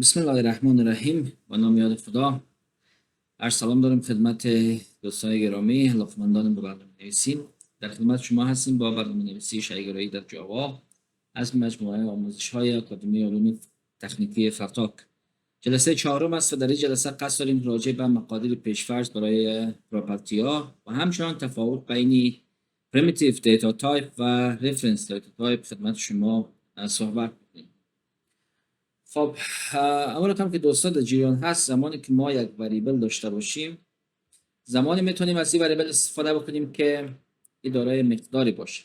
بسم الله الرحمن الرحیم. با نام یاد خدا. عرض سلام دارم خدمت دوستان گرامی علاقه‌مندان به برنامه نویسی. در خدمت شما هستیم با برنامه نویسی شیگرایی در جاوا از مجموعه آموزش های آکادمی علوم تکنیکی فتاک. جلسه چهارم است و در این جلسه قصد داریم راجع به مقادیر پیش‌فرض برای پراپرتی ها و همچنان تفاوت بین primitive data type و reference data type خدمت شما صحبت کنیم. خب اولا هم که دوستان در جریان هست، زمانی که ما یک وریبل داشته باشیم، زمانی میتونیم از این وریبل استفاده بکنیم که این دارای مقداری باشه.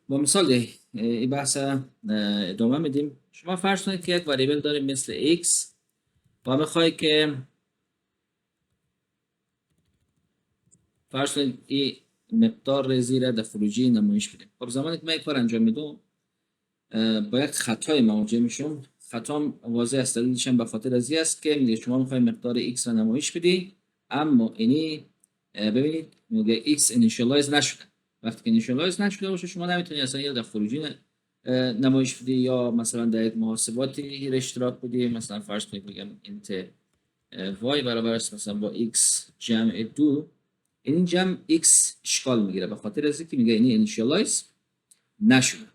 با مثال این بحث ادامه میدیم. شما فرض کنید که یک وریبل داریم مثل x و میخوای که فرض کنید این مقدار زیر در خروجی نمایش بدیم. خب زمانی که من یک کار انجام میدم با یک خطای مواجه میشم. خطا واضح است، دلیلش هم به خاطر از این است که میگه شما میخواید مقدار x را نمایش بدی، اما اینی ببینید میگه x initialize نشده. وقتی که initialize نشده باشه شما نمیتونید اصلا یا در خروجی نمایش بدی یا مثلا در یک محاسباتی اشتراک بدی. مثلا فرض کنید بگم int y برابر است مثلا با x جمع 2. این جمع x اشکال میگیره به خاطر از اینکه میگه اینی initialize نشده.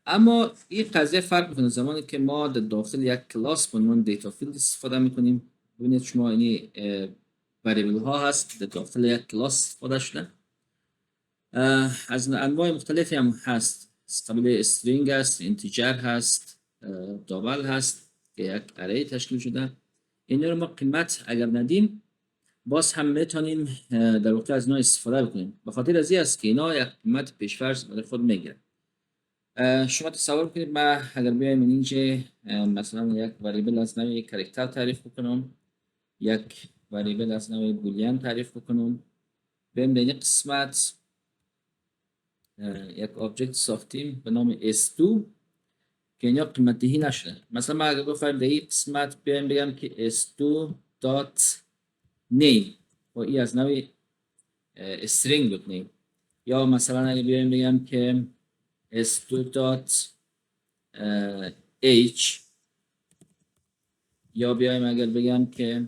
اما این قضیه فرق میکنه زمانی که ما در داخل یک کلاس به عنوان دیتا فیلد استفاده میکنیم. ببینید شما اینی وریبل ها هست در داخل یک کلاس استفاده شده. از انواع مختلفی هم هست. قبل استرینگ هست، اینتیجر هست، دابل هست که یک اری تشکیل شده. این رو ما قیمت اگر ندیم باز هم میتونیم در واقع از اینا استفاده بکنیم. به خاطر از این است که اینا یک قیمت پیش‌فرض برای خود میگیره. شما تصور کنید ما اگر بیایم اینجا مثلا یک وریبل از نوع یک کاراکتر تعریف بکنم، یک وریبل از نوع بولیان تعریف بکنم، بیایم در این قسمت یک آبجکت ساختیم به نام s2 که اینجا قیمت دهی نشده. مثلا ما اگر بخوایم در این قسمت بیایم بگم که s2.name و این از نوع string.name، یا مثلا اگر بیایم بگم که s2.h، یا بیایم اگر بگم که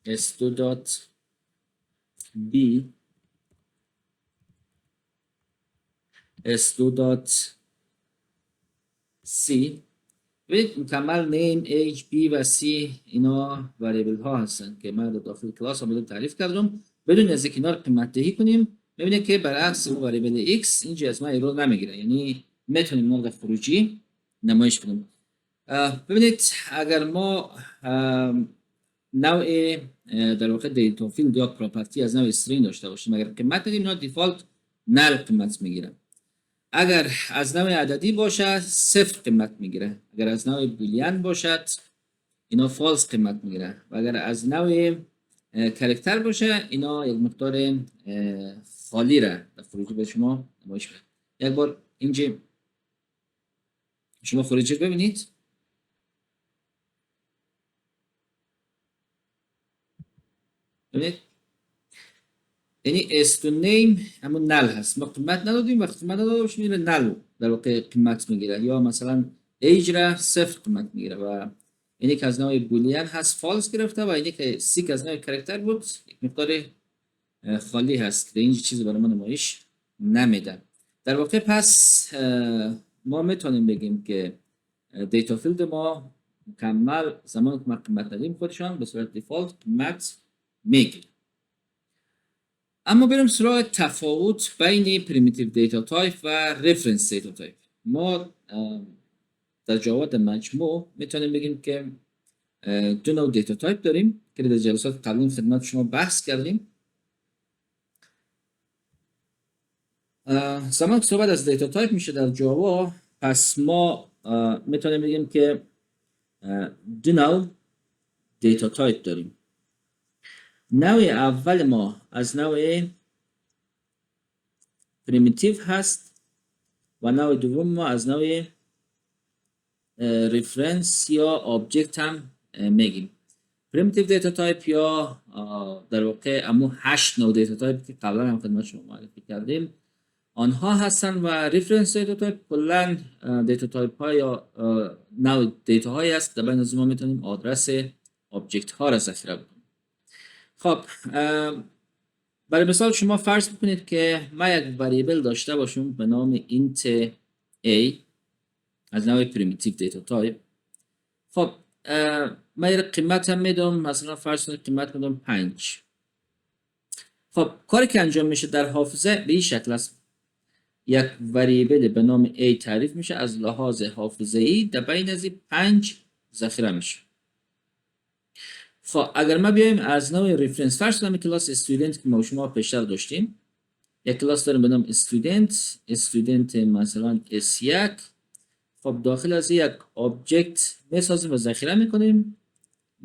s2.b، s2.c. ببینید مکمل نیم h b و c اینا وریبل ها هستن که من داخل کلاس هم تعریف کردم. بدون از اینکه اینا رو قیمت دهی کنیم ببینید که برعکس اون وریبل x اینجا از ما ایرور نمیگیره، یعنی میتونیم نقطه خروجی نمایش بدیم. ببینید اگر ما نوع در واقع دیتا فیلد یا پراپرتی از نوع استرینگ داشته باشیم، اگر قیمت ندیم اینا دیفالت نل قیمت میگیره. اگر از نوع عددی باشه صفر قیمت میگیره. اگر از نوع بولیان باشد اینا فالس قیمت میگیره و اگر از نوع کاراکتر باشه اینا یک مقدار خالی را در خروجی به شما نمایش میده. یک بار اینجا شما خروجی ببینید. ببینید یعنی s2 name همون نل هست، ما قیمت ندادیم. وقتی قیمت نداده باشیم میره نل در واقع قیمت میگیره، یا مثلا age را صفر قیمت میگیره و اینی که از نوع بولیان هست فالس گرفته و اینی که سی که از نوع کاراکتر بود یک مقدار خالی هست که اینجا چیزی برای ما نمایش نمیده. در واقع پس ما میتونیم بگیم که دیتا فیلد ما مکمل زمان که ما قیمت ندیم خودشان به صورت دیفالت قیمت میگیره. اما بریم سراغ تفاوت بین پریمیتیو دیتا تایپ و رفرنس دیتا تایپ. ما در جاوا در مجموع میتونیم بگیم که دو نوع دیتا تایپ داریم که در جلسات قبلی خدمت شما بحث کردیم. زمان که صحبت از دیتا تایپ میشه در جاوا، پس ما میتونیم بگیم که دو نوع دیتا تایپ داریم. نوع اول ما از نوع پریمیتیو هست و نوع دوم ما از نوع ریفرنس یا آبجکت هم میگیم. پریمیتیو دیتا تایپ یا در واقع امو 8 نوع دیتا تایپ که قبلا هم خدمت شما معرفی کردیم، آنها هستن و ریفرنس دیتا تایپ کلا دیتا تایپ ها یا نوع دیتا هایی است در بین از ما میتونیم آدرس آبجکت ها را ذخیره بکنیم. خب برای مثال شما فرض بکنید که من یک وریبل داشته باشم به نام int a از نوع پریمیتیو دیتا تایپ. خب من یک قیمت هم میدم، مثلا فرض کنید قیمت میدم 5. خب کاری که انجام میشه در حافظه به این شکل است: یک وریبل به نام a تعریف میشه، از لحاظ حافظه‌ای در بین از 5 ذخیره میشه. خب اگر ما بیایم از نوع ریفرنس فرض کنیم کلاس استودنت که ما شما پیشتر داشتیم، یک کلاس داریم به نام استودنت مثلا s1. خب داخل از یک آبجکت میسازیم و ذخیره میکنیم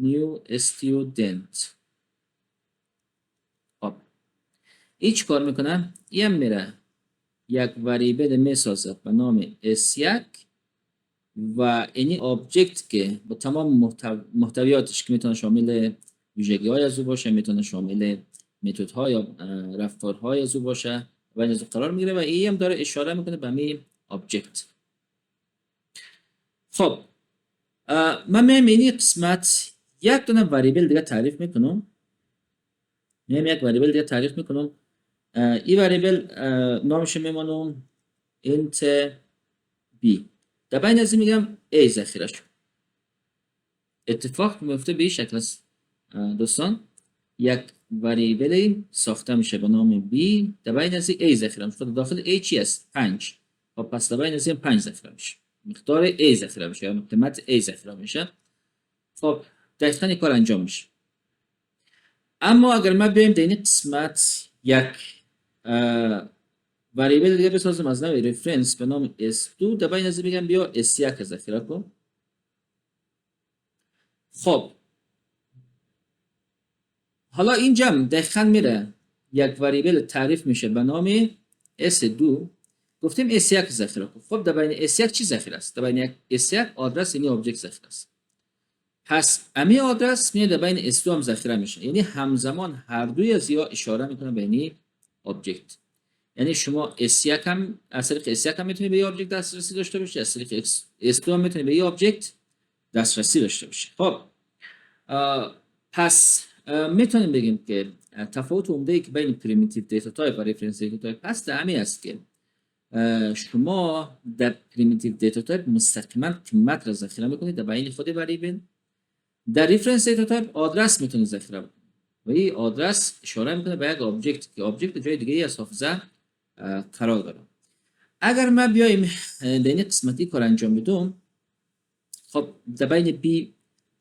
new student. خب این چی کار میکنه؟ این میره یک وریبل میسازه به نام s1 و این آبجکت که با تمام محتویاتش که میتونه شامل ویژگی های از او باشه، میتونه شامل متد ها یا رفتارهای از او باشه و این از او قرار میگیره و این هم داره اشاره میکنه به همین آبجکت. خب من میام این قسمت یک دونه وریبل دیگه تعریف میکنم. یک وریبل دیگه تعریف میکنم. این وریبل نامش میمانم int b. در بین از این میگم a ذخیره شد. اتفاق میفته به این شکل است دوستان: یک وریبل ساخته میشه به نام b، در بین از این a ذخیره میشه. داخل a چی است؟ 5. خب پس در بین از این 5 ذخیره میشه، مقدار a ذخیره میشه یا قیمت a ذخیره میشه. خب دقیقاً این کار انجام میشه. اما اگر ما بیایم در این قسمت یک وریبل دیگه بسازم از نوع ریفرنس به نام s2، در بین از این بگم بیا s1 ذخیره کن. خب حالا اینجا دقیقاً میره یک وریبل تعریف میشه به نام s2، گفتیم s1 ذخیره کن. خب در بین s1 چی ذخیره است؟ در بین s1 آدرس این آبجکت ذخیره است. پس امی آدرس میاد در بین s2 هم ذخیره میشه، یعنی همزمان هر دوی از یا اشاره میکنه به این آبجکت. یعنی شما s1 هم از طریق s1 هم میتونید به این آبجکت دسترسی داشته باشید، از طریق s2 هم میتونید به این آبجکت دسترسی داشته باشید. خب پس میتونیم بگیم که تفاوت عمده ای که بین پریمیتیو دیتا تایپ و ریفرنس دیتا تایپ هست همین است که شما در پریمیتیو دیتا تایپ مستقیما قیمت را ذخیره میکنید در بین خود وریبل. در ریفرنس دیتا تایپ آدرس میتونید ذخیره بکنید و این آدرس اشاره میکنه به یک آبجکت که آبجکت جای دیگه ای از حافظه قرار داره. اگر ما بیایم در این قسمتی کار انجام بدم، خب در بین b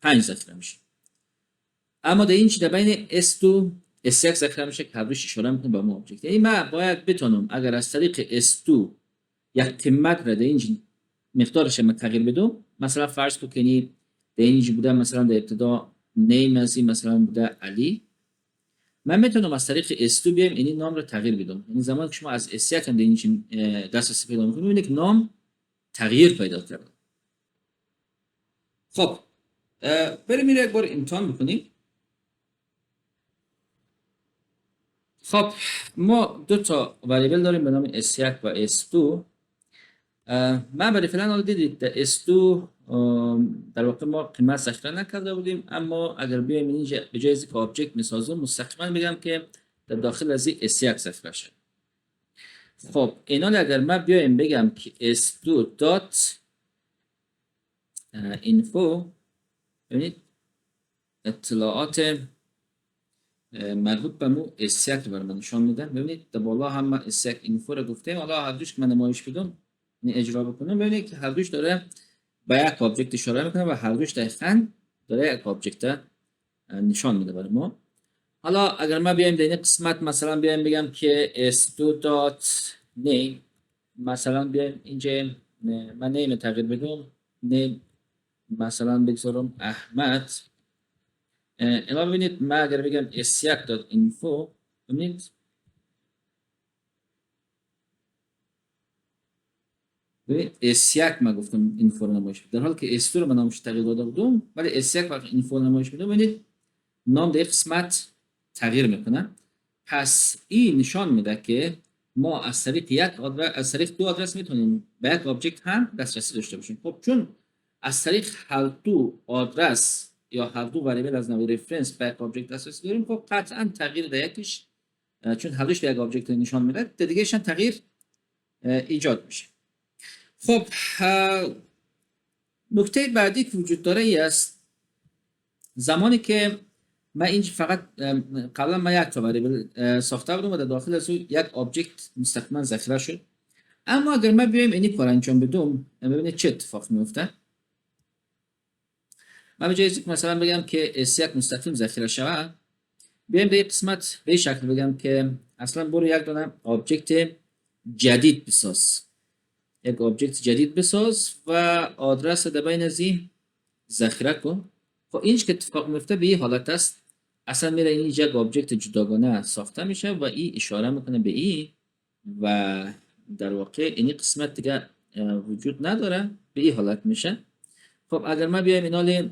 5 ذخیره میشه، اما در این چی در بین s2 s1 ذخیره میشه که هر دوش اشاره میکنه به اون آبجکت. یعنی من باید بتونم اگر از طریق s2 یک قیمت را در این مقدارش ما تغییر بدم، مثلا فرض کنید در اینجا بوده مثلا در ابتدا نیم از این مثلا بوده علی، من میتونم از طریق s2 بیایم این نام رو تغییر بدم. این زمان که شما از s1 هم در اینجا دسترسی پیدا میکنید میبینید که نام تغییر پیدا کرده. خب بریم یک بار امتحان بکنیم. خب ما دو تا وریبل داریم به نام s1 و s2. من برای فعلا حالا دیدید در s2 در واقع ما قیمت ذخیره نکرده بودیم، اما اگر بیایم اینجا به جای اینکه آبجکت میسازم مستقیما بگم که در داخل از این s1 ذخیره شد. خب اینا اگر من بیایم بگم که s2 دات info، ببینید اطلاعات مربوط به مو s1 رو برام نشان میده. ببینید در بالا هم s1 info رو گفتیم. حالا هر دوش که من نمایش بدم این اجرا بکنم، ببینید که هر دوش داره به یک آبجکت اشاره میکنه و هر دوش دقیقاً داره یک آبجکت نشان میده برای ما. حالا اگر ما بیایم در این قسمت مثلا بیایم بگم که s2.name، مثلا بیایم اینجا من نیم تغییر بدم، نیم مثلا بگذارم احمد. اما ببینید ما اگر بگم s1.info، ببینید s1 ما گفتم اینفو رو نمایش میده، در حالی که s2 رو من نامش تغییر داده بودم ولی s1 وقتی اینفو رو نمایش میده ببینید نام در قسمت تغییر میکنه. پس این نشان میده که ما از طریق از طریق دو آدرس میتونیم به یک آبجکت هم دسترسی داشته باشیم. خب چون از طریق هر دو آدرس یا هر دو وریبل از نوع رفرنس به یک آبجکت دسترسی داریم، خب قطعا تغییر در یکیش، چون هر دوش به یک آبجکت نشان میده، در دیگه‌ش هم تغییر ایجاد میشه. خب نکته بعدی که وجود داره ای است، زمانی که من این فقط قبلا من یک تا وریبل ساخته بودم و در داخل از او یک آبجکت مستقیما ذخیره شد، اما اگر ما بیایم اینی کار انجام بدم، ببینید چه اتفاق میفته. من به جای اینکه مثلا بگم که S1 مستقیم ذخیره شود، بیایم به این قسمت به این شکل بگم که اصلا برو یک دونه آبجکت جدید بساز، یک آبجکت جدید بساز و آدرس در بین از این ذخیره کن. خب اینش که اتفاق میفته به این حالت است، اصلا میره این یک آبجکت جداگانه ساخته میشه و این اشاره میکنه به این و در واقع این قسمت دیگه وجود نداره، به این حالت میشه. خب اگر ما بیایم اینال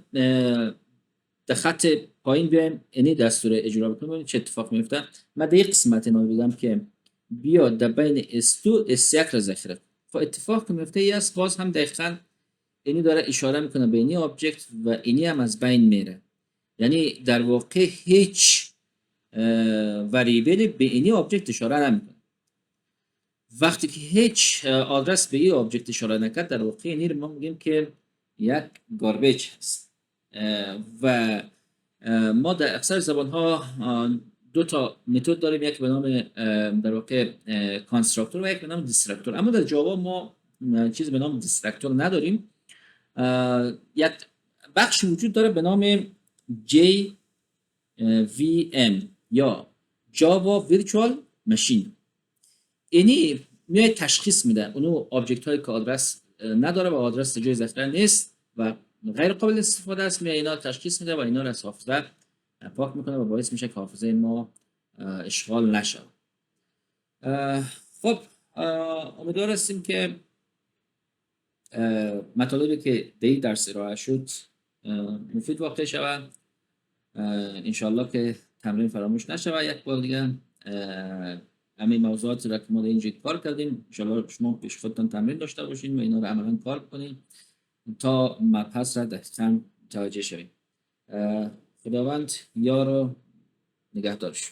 در خط پایین بیایم اینی دستور اجرا بکنیم، ببینید چه اتفاق میفته. من در این قسمت اینا بگم که بیا در بین S2 S1 را ذخیره. خب اتفاق که میفته ای است، باز هم دقیقاً اینی داره اشاره میکنه به اینی آبجکت و اینی هم از بین میره، یعنی در واقع هیچ وریبلی به اینی آبجکت اشاره نمیکنه. وقتی که هیچ آدرس به این آبجکت اشاره نکرد، در واقع اینی رو ما میگیم که یک گاربیج هست. و ما در اکثر زبان ها دو تا متد داریم، یک به نام در واقع کانستراکتور و یک به نام دیستراکتور، اما در جاوا ما چیزی به نام دیستراکتور نداریم. یک بخش وجود داره به نام JVM یا جاوا ویرچوال ماشین. اینی میاد تشخیص میده اونو آبجکت هایی که آدرس نداره و آدرس جای ذخیره نیست و غیر قابل استفاده است، میاد اینا تشخیص میده و اینا رو از حافظه پاک میکنه و باعث میشه که حافظه ما اشغال نشه. خب امیدوار هستیم که مطالبی که در این درس ارائه شد مفید واقع شود. انشالله که تمرین فراموش نشه. یک بار دیگه همین موضوعات را که ما در اینجا کار کردیم انشالله شما پیش خودتان تمرین داشته باشین و اینا رو عملا کار کنین تا مبحث را دقیقاً متوجه شوید. خداوند یار و نگهدارش.